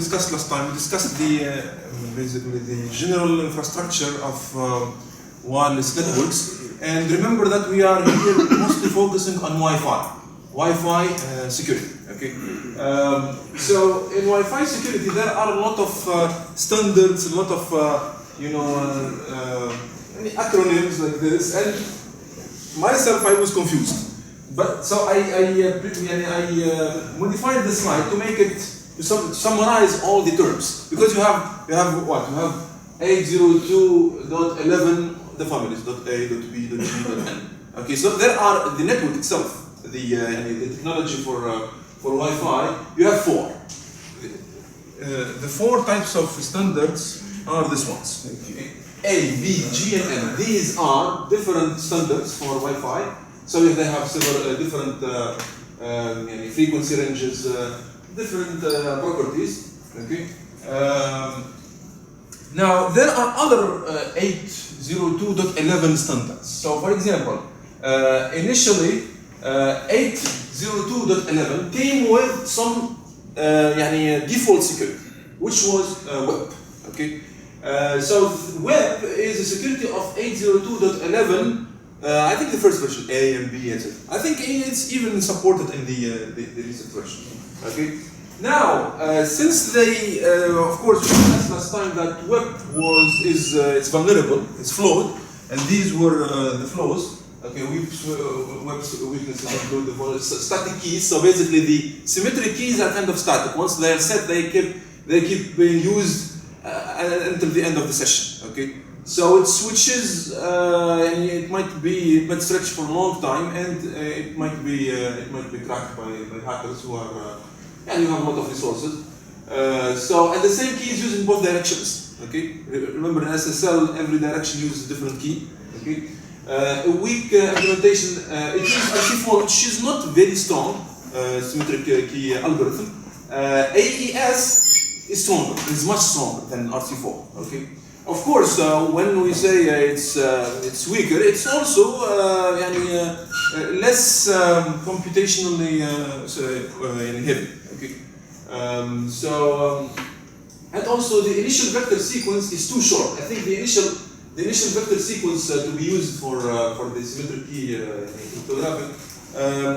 discussed last time, we discussed the basically the general infrastructure of wireless networks. And remember that we are here mostly focusing on Wi-Fi security. Okay. So in Wi-Fi security, there are a lot of standards, a lot of acronyms like this, and myself I was confused. But so I modified the slide to make it to summarize all the terms, because you have what? You have 802.11 the families .a, .b, .g, .n. Okay, so there are the network itself, the technology for Wi-Fi. You have four. The four types of standards are these ones: A, B, G, and N. These are different standards for Wi-Fi. So they have several different frequency ranges, different properties. Okay. Now there are other 802.11 standards. So for example, initially 802.11 came with some default security, which was web. Okay. So web is a security of 802.11. I think the first version, A and B, etc. I think it's even supported in the recent version. Okay. Now, since they, of course, we discussed last time that web it's vulnerable, it's flawed, and these were the flaws. Okay, web's weaknesses include the static keys. So basically, the symmetric keys are kind of static. Once they are set, they keep being used until the end of the session. Okay. So it switches, and it might stretch for a long time, and it might be cracked by hackers who are, and you have a lot of resources. And the same key is used in both directions. Okay, remember in SSL every direction uses a different key. Okay, a weak implementation it uses RC4, which is not very strong symmetric key algorithm. AES is stronger, is much stronger than RC4. Okay. Of course, when we say it's weaker, it's also less computationally heavy. Okay, and also the initial vector sequence is too short. I think the initial vector sequence to be used for the symmetric key cryptographic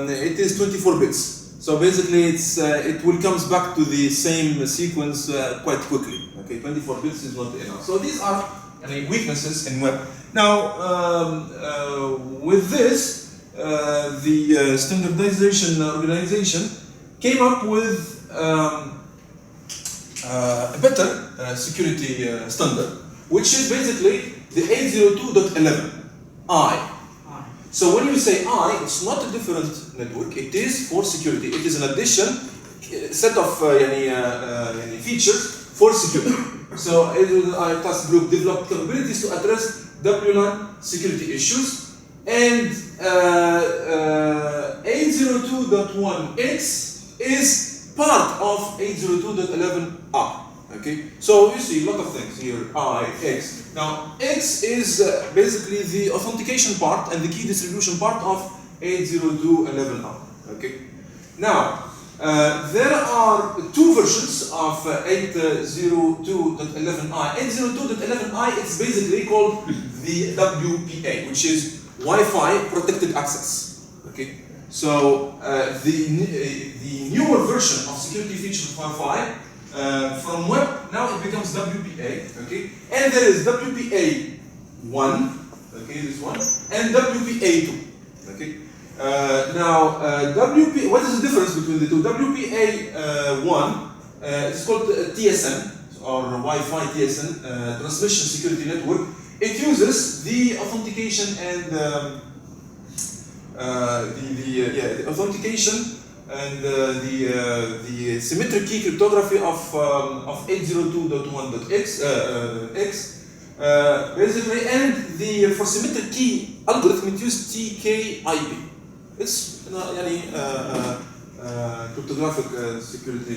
it is 24 bits. So basically, it will comes back to the same sequence quite quickly. Okay, 24 bits is not enough. So these are weaknesses in web. Now, with this, the standardization organization came up with a better security standard, which is basically the 802.11i. So when you say I, it's not a different network. It is for security. It is an addition set of features for security. So our task group developed capabilities to address WLAN security issues, and 802.1x is part of 802.11r. Okay, so you see a lot of things here. I, X. Now, X is basically the authentication part and the key distribution part of 802.11r. Okay. Now, there are two versions of 802.11i. 802.11i is basically called the WPA, which is Wi-Fi protected access. Okay. So the newer version of security feature of Wi-Fi from web now it becomes WPA. Okay. And there is WPA1. Okay, this one, and WPA2. Okay. What is the difference between the two? WPA1 is called TSN, or Wi-Fi TSN, Transmission Security Network. It uses the authentication and the authentication and the symmetric key cryptography of 802.1.x basically, and for symmetric key algorithm it uses TKIP. It's cryptographic security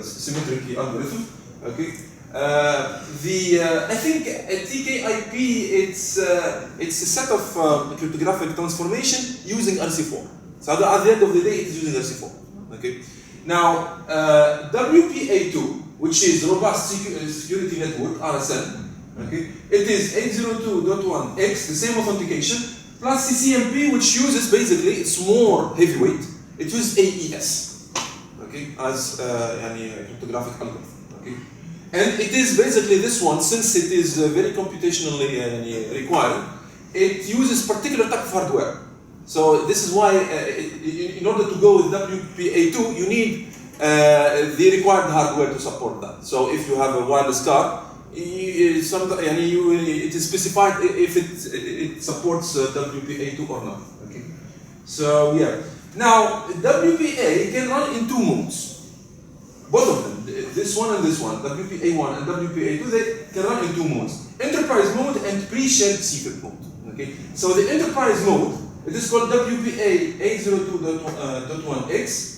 symmetric key algorithm. Okay. I think TKIP it's a set of cryptographic transformation using RC4. So at the end of the day, it is using RC4. Okay. Now WPA2 which is Robust Security Network, RSN. Okay, it is 802.1x, the same authentication, plus CCNP, which uses basically, it's more heavyweight. It uses AES, okay, as cryptographic algorithm. Okay, and it is basically this one, since it is very computationally required, it uses particular type of hardware. So this is why, in order to go with WPA2, you need the required hardware to support that. So if you have a wireless card, it is specified if it supports WPA2 or not. Okay. So yeah. Now WPA can run in two modes. Both of them, this one and this one, WPA1 and WPA2, they can run in two modes: enterprise mode and pre-shared secret mode. Okay. So the enterprise mode, it is called WPA 802.1x,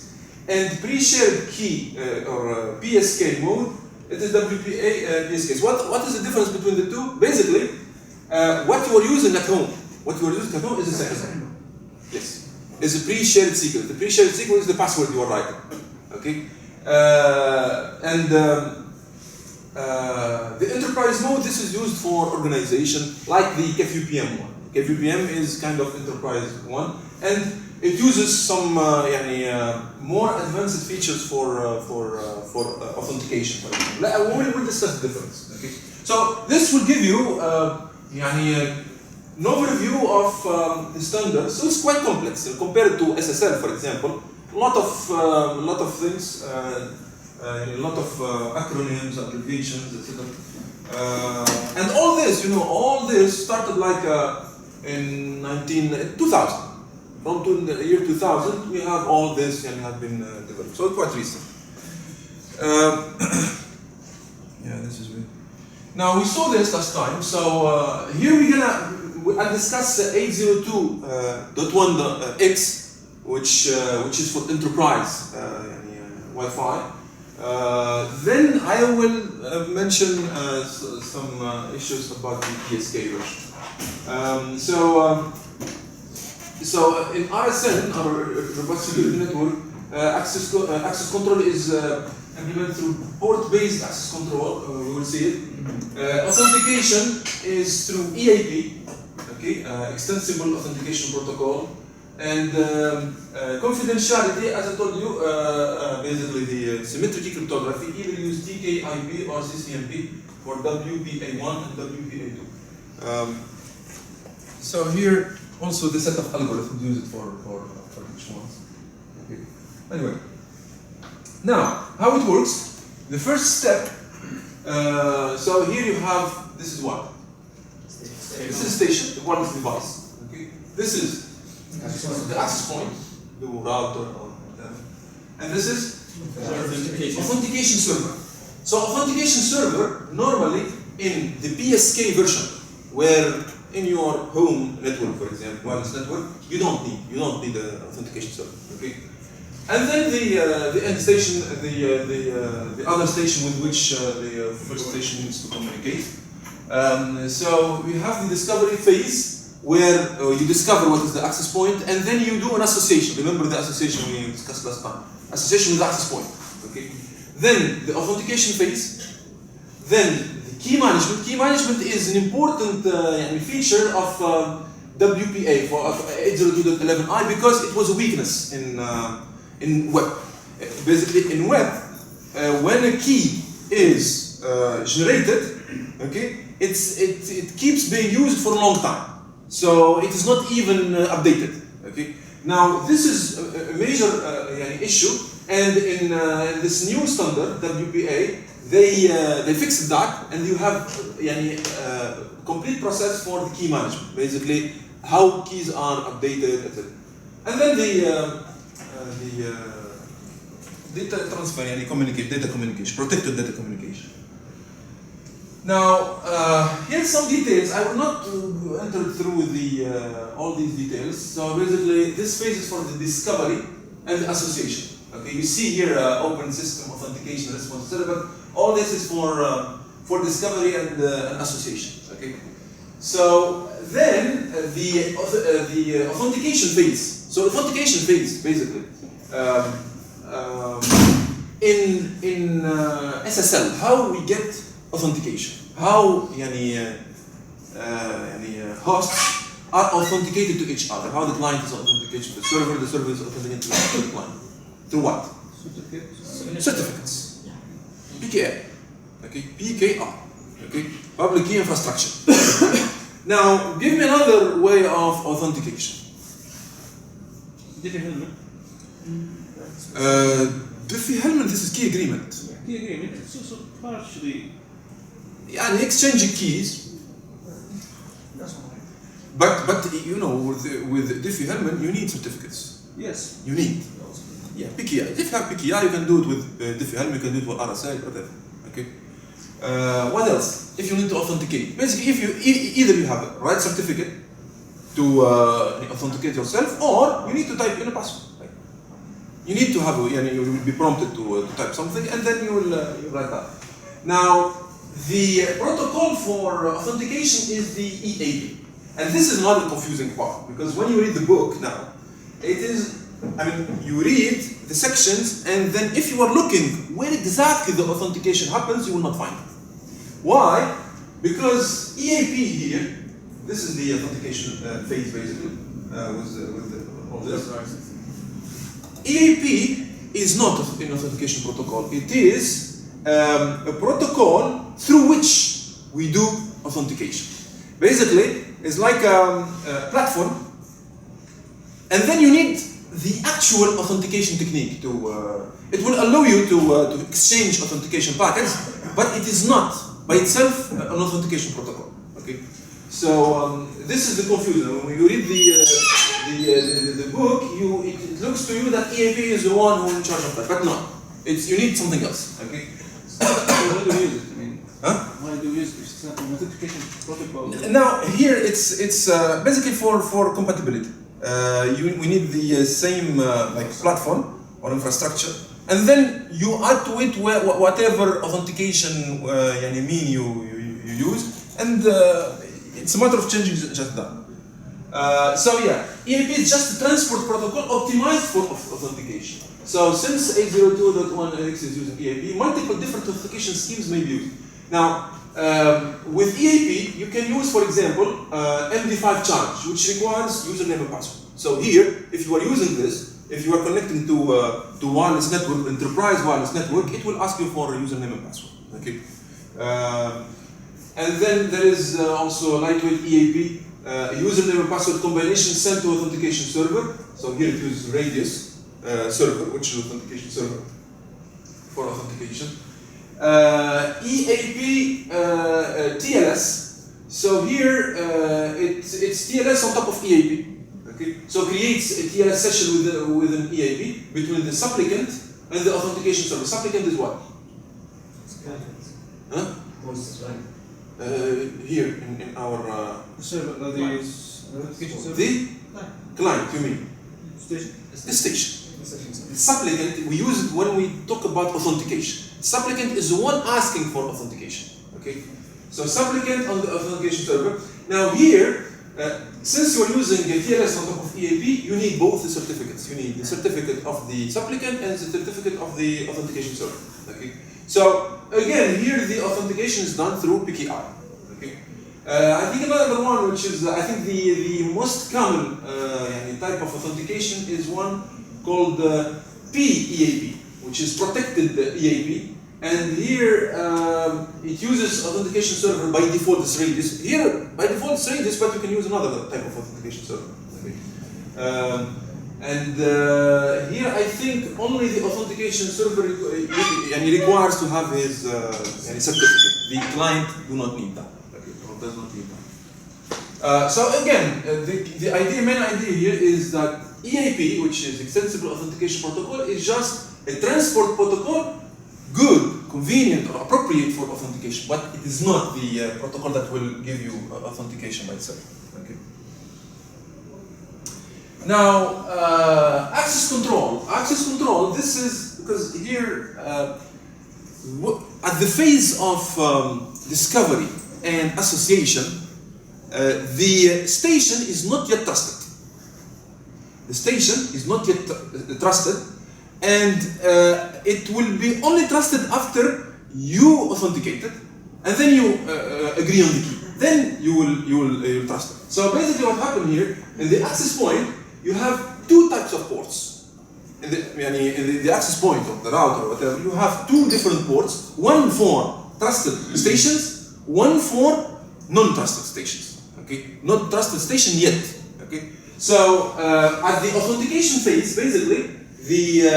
and pre-shared key or PSK mode, it is WPA-PSK. So what is the difference between the two? Basically, what you are using at home, is a secret. Yes, is a pre-shared secret. The pre-shared secret is the password you are writing. Okay, the enterprise mode, this is used for organization, like the KFUPM one. KFUPM is kind of enterprise one, and it uses some more advanced features for authentication. For example, we will discuss the difference. Okay, so this will give you an overview of the standards. So it's quite complex compared to SSL, for example. A lot of things, a lot of acronyms, abbreviations, etc. And all this, started like in 2000. From the year 2000, we have all this and have been developed. So quite recent. Yeah, this is good. Now we saw this last time. So here I'll discuss 802.1x, which is for enterprise Wi-Fi. Then I will mention some issues about the PSK version. So in RSN, our Robust Security Network, access control is implemented through port-based access control. We will see it. Authentication is through EAP, okay, Extensible Authentication Protocol, and confidentiality, as I told you, basically the symmetric cryptography, either use TKIP or CCNP for WPA1 and WPA2. So here. Also, the set of algorithms use it for each one. Okay. Anyway, now how it works? The first step. So here you have, this is what? This is station, the wireless device. Okay. This is the access point, the router or whatever, and this is authentication server. So authentication server normally in the PSK version, where in your home network, for example, wireless network, you don't need the authentication server. Okay, and then the end station, the other station with which the first station needs to communicate. So we have the discovery phase where you discover what is the access point, and then you do an association. Remember the association we discussed last time? Association with the access point. Okay. Then the authentication phase. Then key management. Key management is an important feature of WPA for 802.11i because it was a weakness in web. Basically, in web, when a key is generated, okay, it keeps being used for a long time. So it is not even updated. Okay. Now this is a major issue, and in this new standard WPA. They fixed that, and you have complete process for the key management. Basically, how keys are updated, etc. And then the data transfer, data communication, protected data communication. Now, here's some details. I will not enter through all these details. So basically, this phase is for the discovery and the association. Okay, you see here open system authentication response, but all this is for discovery and association. Okay, so then the authentication phase. So authentication phase basically in SSL, how we get authentication, how hosts are authenticated to each other, how the client is authenticated to the server is authenticated to the client. Through what? Certificates. PKI. Okay, PKI. Okay, public key infrastructure. Now, give me another way of authentication. Diffie-Hellman, this is key agreement. Key agreement, it's also partially. Yeah, exchanging keys. But you know, with Diffie-Hellman, you need certificates. Yes. You need. Yeah, PKI. If you have PKI, you can do it with Diffie-Hellman, you can do it with RSN, whatever. Okay. What else? If you need to authenticate, basically, if you either you have a right certificate to authenticate yourself, or you need to type in a password. You need to have, you will be prompted to type something, and then you will write that. Now, the protocol for authentication is the EAP, and this is another confusing part because when you read the book now, it is. You read the sections, and then if you are looking where exactly the authentication happens, you will not find it. Why? Because EAP here, this is the authentication phase basically, with all this. EAP is not an authentication protocol. It is a protocol through which we do authentication. Basically, it's like a platform, and then you need the actual authentication technique to. It will allow you to exchange authentication packets, but it is not by itself an authentication protocol. Okay, so this is the confusion. When you read the book, it looks to you that EAP is the one who is in charge of that, but no, you need something else. Okay. Why do you use it? Huh? Why do you use it? It's not an authentication protocol. Now here it's basically for compatibility. We need the same platform or infrastructure, and then you add to it whatever authentication mean you use, and it's a matter of changing just that. So yeah, EAP is just a transport protocol optimized for authentication. So since 802.1x is using EAP, multiple different authentication schemes may be used. Now, with EAP, you can use, for example, MD5 challenge, which requires username and password. So here, if you are using this, if you are connecting to wireless network, enterprise wireless network, it will ask you for a username and password. Okay. And then there is also a lightweight EAP, username and password combination sent to authentication server. So here it uses radius server, which is authentication server for authentication. EAP TLS. So here it's TLS on top of EAP. Okay, so creates a TLS session with an EAP between the supplicant and the authentication server. Supplicant is what? Huh? Here in our server, the authentication server. The client, you mean? Station. The station. The supplicant, we use it when we talk about authentication. Supplicant is the one asking for authentication. Okay, so supplicant on the authentication server. Now here, since you are using TLS on top of EAP, you need both the certificates. You need the certificate of the supplicant and the certificate of the authentication server. Okay, so again, here the authentication is done through PKI. Okay, I think another one, which is I think the most common type of authentication is one called PEAP, which is protected EAP, and here it uses authentication server by default is radius. Here by default is radius, but you can use another type of authentication server. Okay. Here I think only the authentication server requires to have his certificate. The client do not need that. Okay, or does not need that. So again, the main idea here is that EAP, which is Extensible Authentication Protocol, is just a transport protocol, good, convenient, or appropriate for authentication, but it is not the protocol that will give you authentication by itself. Okay. Now, access control. Access control, this is because here, at the phase of discovery and association, the station is not yet trusted. The station is not yet trusted, and it will be only trusted after you authenticate it, and then you agree on the key. Then you will trust it. So basically, what happened here in the access point, you have two types of ports. In the access point of the router or whatever, you have two different ports. One for trusted stations, one for non-trusted stations. Okay, not trusted station yet. Okay, so at the authentication phase, basically the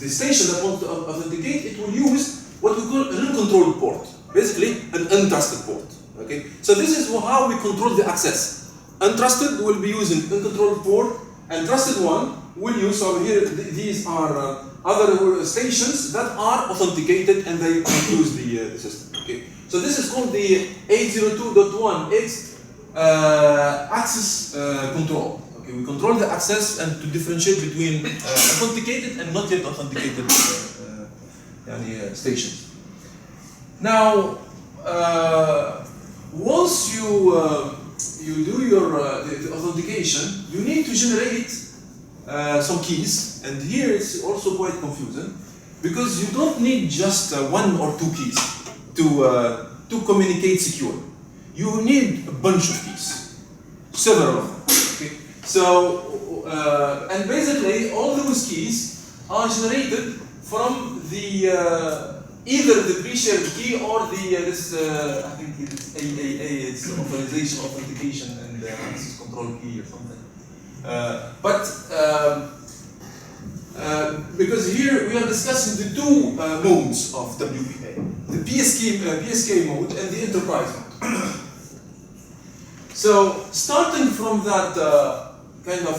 station that wants to authenticate, it will use what we call an uncontrolled port, basically an untrusted port. Okay, so this is how we control the access. Untrusted will be using uncontrolled port, and trusted one will use. So here these are other stations that are authenticated and they use the system. Okay, so this is called the 802.1x access control. Okay, we control the access and to differentiate between authenticated and not yet authenticated stations. Now, once you do your the authentication, you need to generate some keys, and here it's also quite confusing because you don't need just one or two keys to communicate securely. You need a bunch of keys, several of them. Okay? So, and basically all those keys are generated from the either the pre-shared key or the I think it's AAA, it's authorization, authentication, and access control key or something. Because here we are discussing the two modes of WPA, the PSK mode and the enterprise mode. So starting from that kind of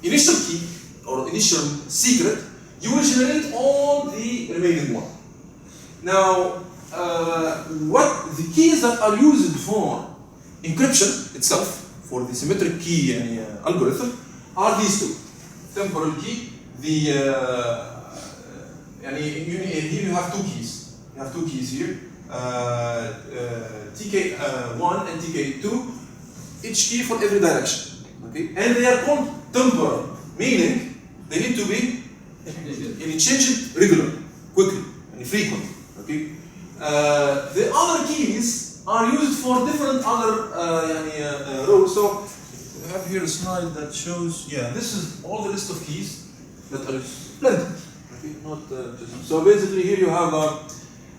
initial key or initial secret, you will generate all the remaining one. Now, what the keys that are used for encryption itself, for the symmetric key algorithm, are these two. Temporal key, here you have two keys. You have two keys here, TK1 and TK2, each key for every direction. Okay, and they are called temporal, meaning they need to be changed regularly, quickly, and frequently. Okay, the other keys are used for different other roles. So I have here a slide that shows. Yeah, this is all the list of keys that are splendid. Okay, not just. So basically, here you have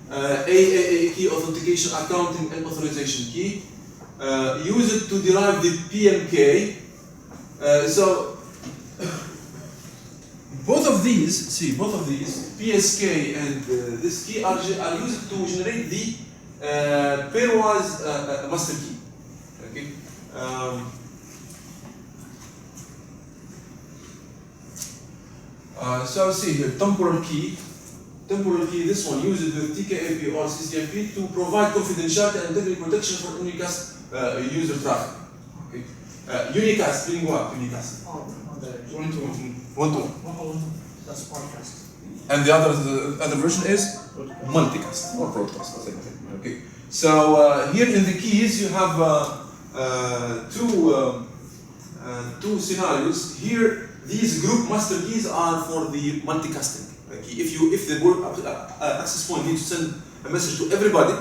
AAA key, authentication, accounting, and authorization key. Use it to derive the PMK. So both of these, PSK and this key are used to generate the pairwise master key. Okay. So see here, temporal key. This one uses with TKAP or CCMP to provide confidentiality and integrity protection for unicast user traffic. Okay. Unicast, meaning what? Unicast. One-to-one. That's podcast. And the other version is multicast or broadcast. Okay. So here in the keys you have two scenarios. Here, these group master keys are for the multicasting. Okay. If the access point needs to send a message to everybody,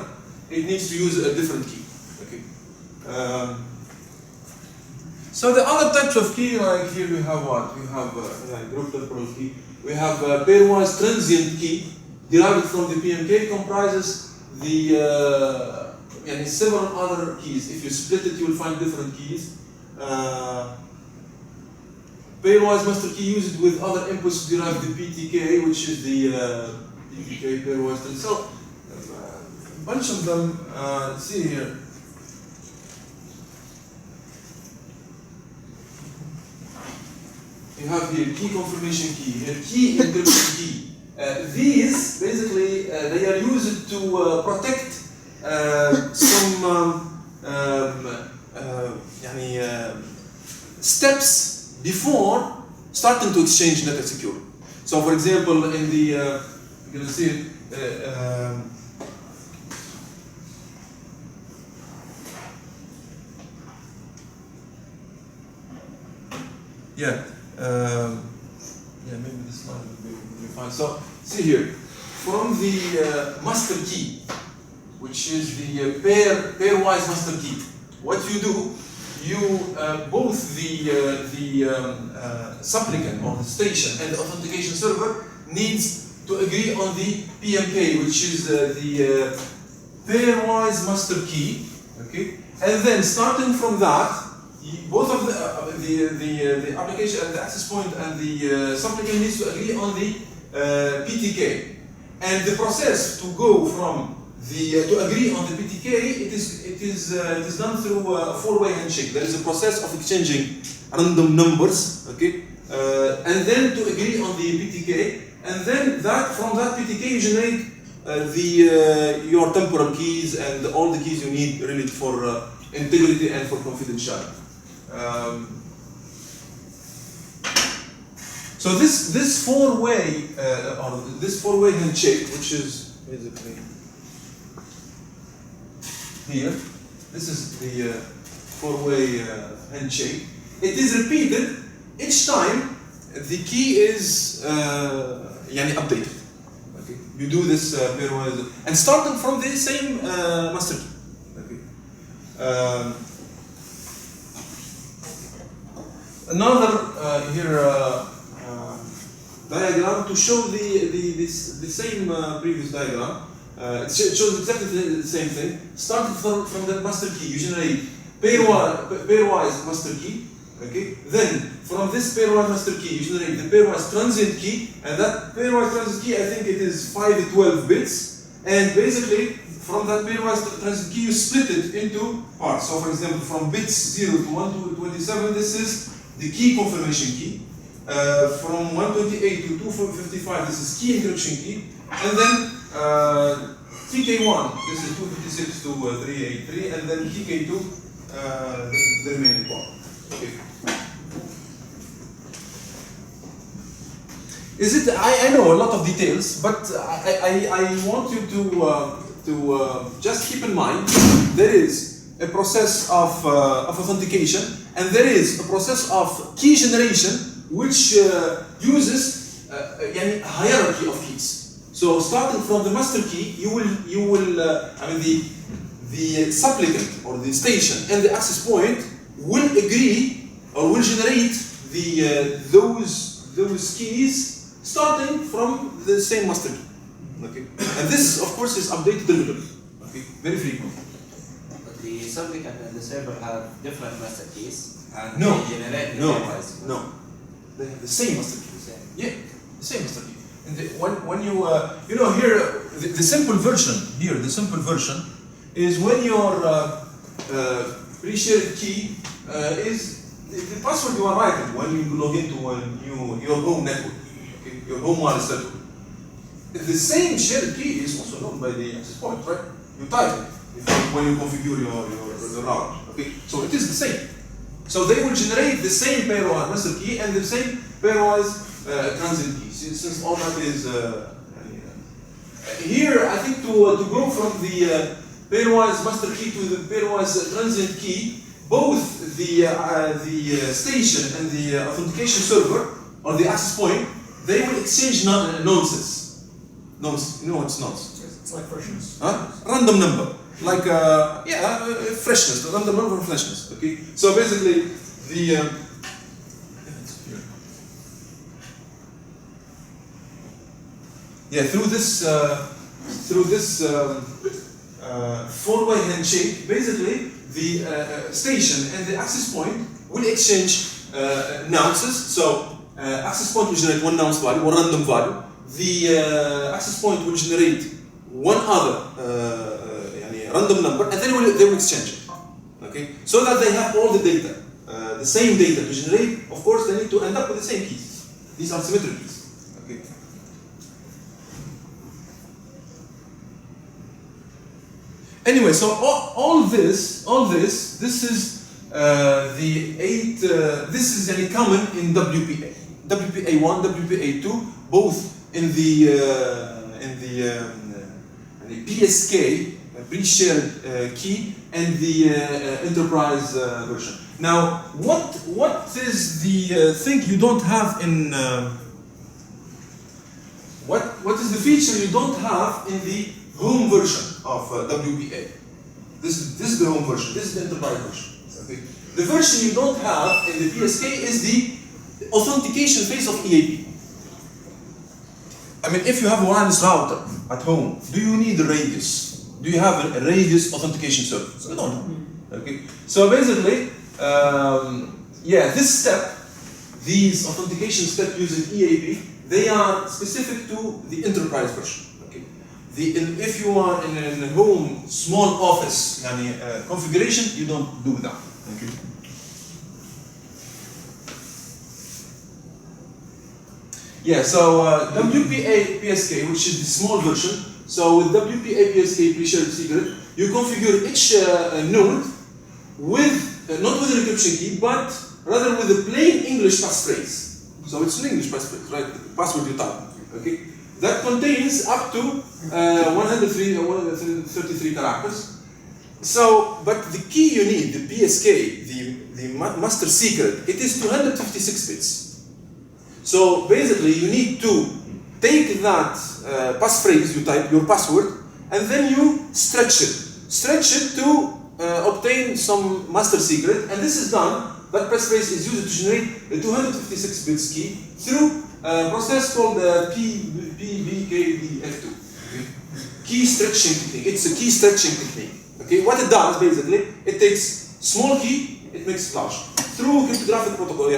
it needs to use a different key. Okay. So the other types of key, like here we have what? We have group temporal key. We have pairwise transient key derived from the PMK, comprises the several other keys. If you split it, you will find different keys. Pairwise master key used with other inputs to derive the PTK, which is the PTK pairwise transient. So a bunch of them. Let's see here. You have here key confirmation key, here key encryption key. These basically they are used to protect some steps before starting to exchange data securely. So, for example, in the you're gonna see it. fine. So see here, from the master key, which is the pairwise master key, what you do, you both the supplicant or the station and the authentication server needs to agree on the PMK, which is the pairwise master key. Okay, and then starting from that, both of the application and the access point and the supplicant needs to agree on the PTK. And the process to go from to agree on the PTK, it is done through a four-way handshake. There is a process of exchanging random numbers, okay, and then to agree on the PTK, and then from that PTK you generate your temporal keys and all the keys you need really for integrity and for confidentiality. So this four-way or this four-way handshake, which is basically here, this is the four-way handshake. It is repeated each time the key is updated. Okay, you do this pairwise and starting from the same master key. Okay. Another diagram to show the same previous diagram. It shows exactly the same thing. Starting from that master key, you generate pairwise master key. Okay. Then from this pairwise master key, you generate the pairwise transient key, and that pairwise transient key, I think it is 5 to 12 bits. And basically, from that pairwise transient key, you split it into parts. So, for example, from bits 0 to 1 to 27, this is the key confirmation key. From 128 to 255, this is key encryption key. And then TK1, this is 256 to 383, and then TK2, the remaining part. Okay. Is it? I know a lot of details, but I want you to just keep in mind there is a process of authentication, and there is a process of key generation which uses a hierarchy of keys. So starting from the master key, you will the supplicant or the station and the access point will agree or will generate those keys starting from the same master key. Okay, and this of course is updated regularly. Okay, very frequently. But the supplicant and the server have different master keys and No. they generate No. pairwise. No, they have the same master key. Yeah, the same master key. And when you here the simple version here, the simple version is when your pre-shared key is the password you are writing when you log into your home network, okay, your home wireless network. The same shared key is also known by the access point, right? You type it when you configure your router. Okay, so it is the same. So they will generate the same pairwise master key and the same pairwise transient key. Since all that is here, I think to go from the pairwise master key to the pairwise transient key, both the station and the authentication server or the access point, they will exchange nonces. Nonce, you know what's nonce? It's like freshness. Huh? Random number, like freshness, the random number of freshness. Okay, so basically the through this four-way handshake, basically the station and the access point will exchange nonces. So access point will generate one nonce value, one random value. The access point will generate one other random number, and then they will exchange it. Okay, so that they have all the data, the same data to generate. Of course, they need to end up with the same keys. These are symmetric keys. Okay. Anyway, so all this is the 8. This is common in WPA, WPA1, WPA2, both in the PSK pre-shared key and the enterprise version. Now, what is the thing you don't have in What is the feature you don't have in the home version of WPA? This is the home version. This is the enterprise version. Okay. The version you don't have in the PSK is the authentication phase of EAP. I mean, if you have a wireless router at home, do you need a radius? Do you have a radius authentication service? You don't. Okay. So basically, this step, these authentication steps using EAP, they are specific to the enterprise version. Okay. If you are in a home small office configuration, you don't do that. Okay. Yeah, so WPA-PSK, which is the small version. So with WPA-PSK pre-shared secret, you configure each node with not with an encryption key, but rather with a plain English passphrase. So it's an English passphrase, right? The password you type. Okay, that contains up to 133 characters. So, but the key you need, the PSK, the master secret, it is 256 bits. So basically, you need to take that passphrase, you type your password, and then you stretch it to obtain some master secret, and this is done. That passphrase is used to generate a 256 bits key through a process called PBKDF2. Okay. Key stretching technique. It's a key stretching technique. Okay, what it does basically, it takes small key, it makes it large through cryptographic protocol,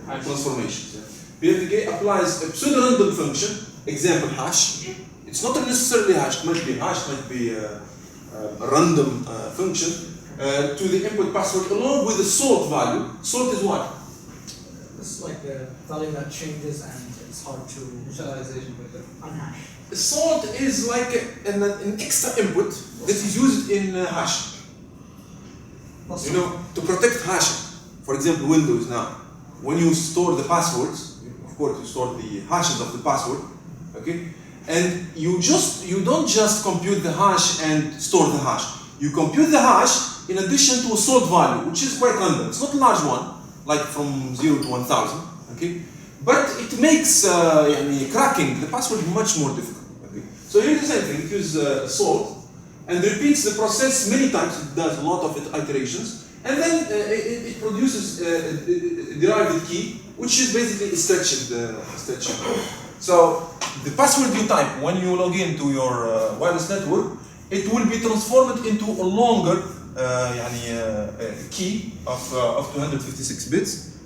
transformations. PBK applies a pseudo-random function, example hash. It's not necessarily hash, it might be hash, it might be a random function to the input password along with the salt value. Salt is what? It's like a value that changes and it's hard to initialization with it. Unhash. Salt is like an extra input that is used in hash. You know, to protect hashing. For example, Windows now. When you store the passwords, of course you store the hashes of the password, okay? And you don't just compute the hash and store the hash. You compute the hash in addition to a salt value, which is quite random. It's not a large one, like from 0 to 1000, okay? But it makes cracking the password much more difficult. Okay? So here the same thing, it uses salt and repeats the process many times. It does a lot of iterations. And then it produces a derived key, which is basically a stretched. So the password you type when you log into your wireless network, it will be transformed into a longer key of 256 bits.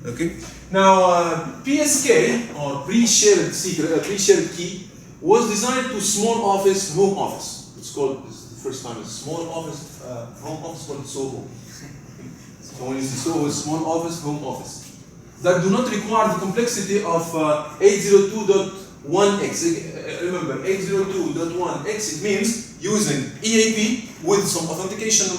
Okay. Now PSK or pre-shared key was designed to small office, home office. It's called, this is the first time it's small office, home office called SOHO. So when you see SOHO, small office, home office, that do not require the complexity of 802.1x. Remember, 802.1x, it means using EAP with some authentication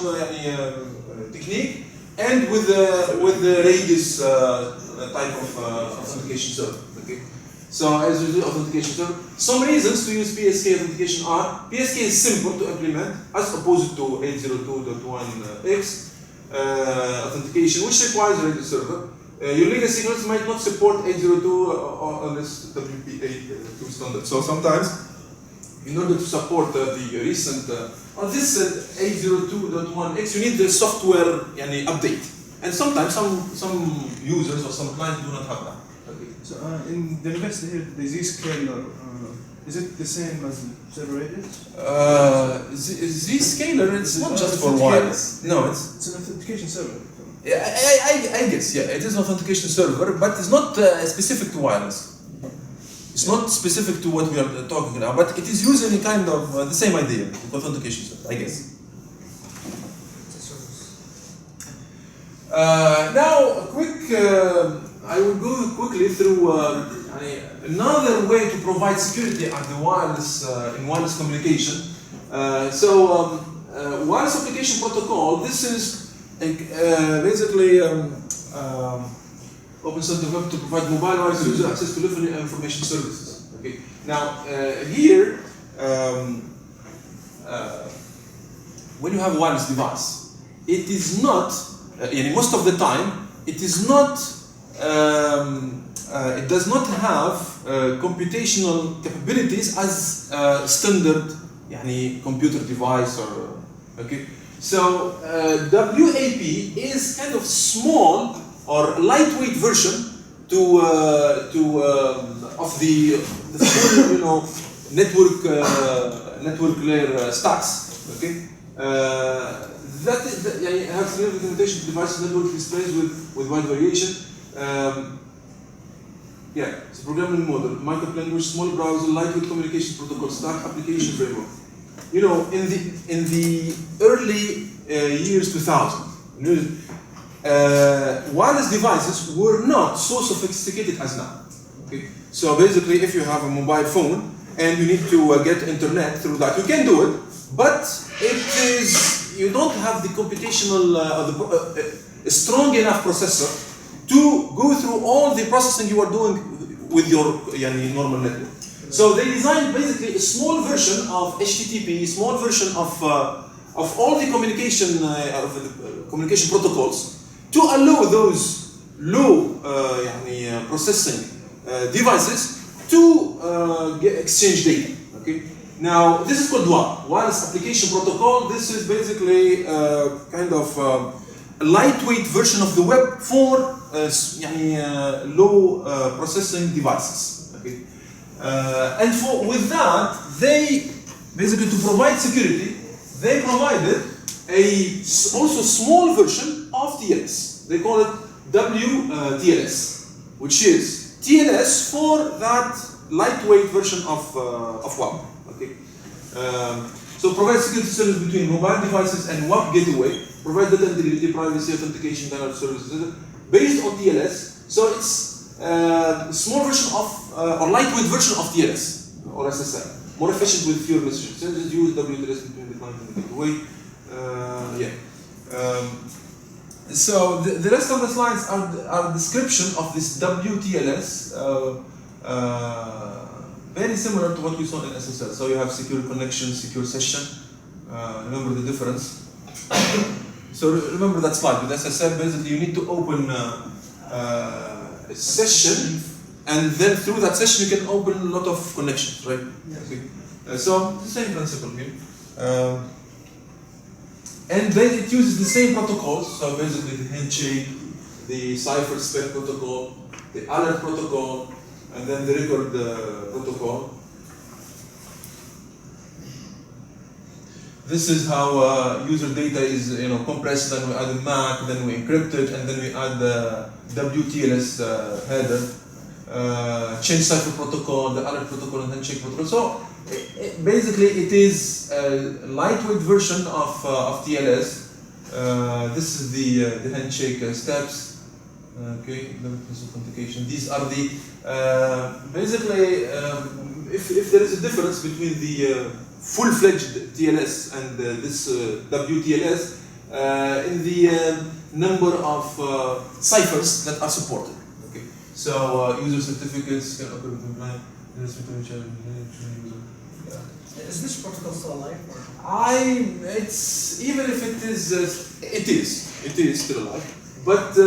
technique and with the radius type of authentication server. Okay. So as you do authentication server, some reasons to use PSK authentication are PSK is simple to implement as opposed to 802.1x. Authentication, which requires a radius server. Your legacy nodes might not support 802 on this WPA2 standard. So sometimes, in order to support the recent, on this 802.1x, you need the software update. And sometimes some users or some clients do not have that. Okay. So in the university here, the Z-scaler, is it the same as server radius? Z-scaler, it's not just for wireless. No, it's an authentication server. I guess, yeah, it is an authentication server, but it's not specific to wireless. It's not specific to what we are talking about, but it is usually kind of the same idea, the authentication server, I guess. Now, I will go quickly through another way to provide security at the wireless in wireless communication. Wireless application protocol. This is basically open source developed to provide mobile wireless user access to telephony and information services. Okay. Now here, when you have a wireless device, it is not. Most of the time, it is not it does not have computational capabilities as standard يعني computer device or okay. So WAP is kind of small or lightweight version of the full network layer stacks. Okay. That has significant limitation to devices network displays with wide variation. It's a programming model, markup language, small browser, lightweight communication protocol stack, application framework. In the early years 2000, wireless devices were not so sophisticated as now. Okay, so basically, if you have a mobile phone and you need to get internet through that, you can do it, but you don't have the computational, a strong enough processor to go through all the processing you are doing with your normal network. So they designed basically a small version of HTTP, small version of all the communication communication protocols to allow those low processing devices to exchange data. Okay. Now this is called WAP, Wireless Application Protocol. This is basically kind of a lightweight version of the web for low processing devices. Okay. And with that, they basically, to provide security, they provided also small version of TLS. They call it WTLS, which is TLS for that lightweight version of WAP. Okay. So provide security service between mobile devices and WAP gateway. Provide data integrity, privacy, authentication, data services based on TLS. So it's small version of or lightweight version of TLS or SSL, more efficient with fewer messages. So just use WTLS between the client and the gateway. So the rest of the slides are a description of this WTLS, very similar to what we saw in SSL. So you have secure connection, secure session. Remember the difference. So remember that slide with SSL. Basically, you need to open a session, and then through that session you can open a lot of connections, right? Yes. Okay. So the same principle here. And then it uses the same protocols. So basically, the handshake, the cipher spec protocol, the alert protocol, and then the record protocol. This is how user data is compressed. Then we add a MAC, then we encrypt it, and then we add the WTLS header, change cipher protocol, the alert protocol, and handshake protocol. So basically, it is a lightweight version of TLS. This is the handshake steps. Okay, authentication. These are the basically if there is a difference between the full-fledged TLS and this WTLS in the number of ciphers that are supported. Okay, so user certificates can occur with line. Is this protocol still alive? Or? It's even if it is still alive, but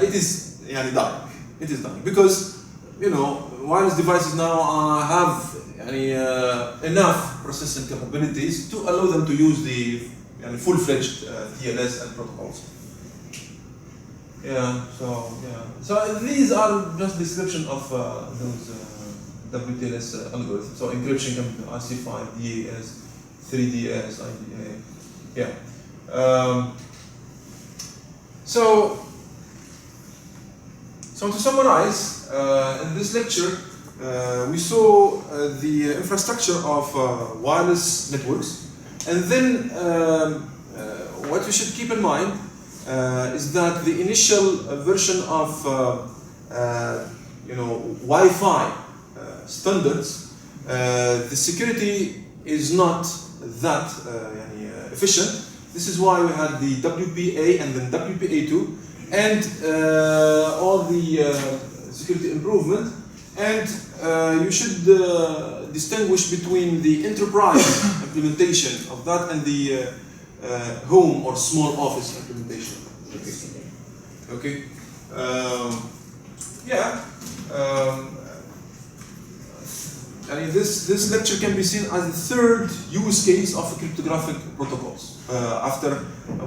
it is dying. It is dying because wireless devices now have enough processing capabilities to allow them to use the full-fledged TLS and protocols. So these are just description of those WTLS algorithms. So encryption can be IC5, DAS, 3DS, IDA. So to summarize, in this lecture, we saw the infrastructure of wireless networks, and then what you should keep in mind is that the initial version of Wi-Fi standards, the security is not that efficient. This is why we had the WPA and then WPA2 and all the security improvement. And you should distinguish between the enterprise implementation of that and the home or small office implementation. Okay. this lecture can be seen as the third use case of cryptographic protocols. After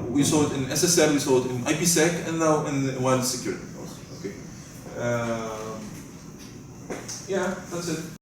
we saw it in SSL, we saw it in IPsec, and now in wireless security. Okay. Yeah, that's it.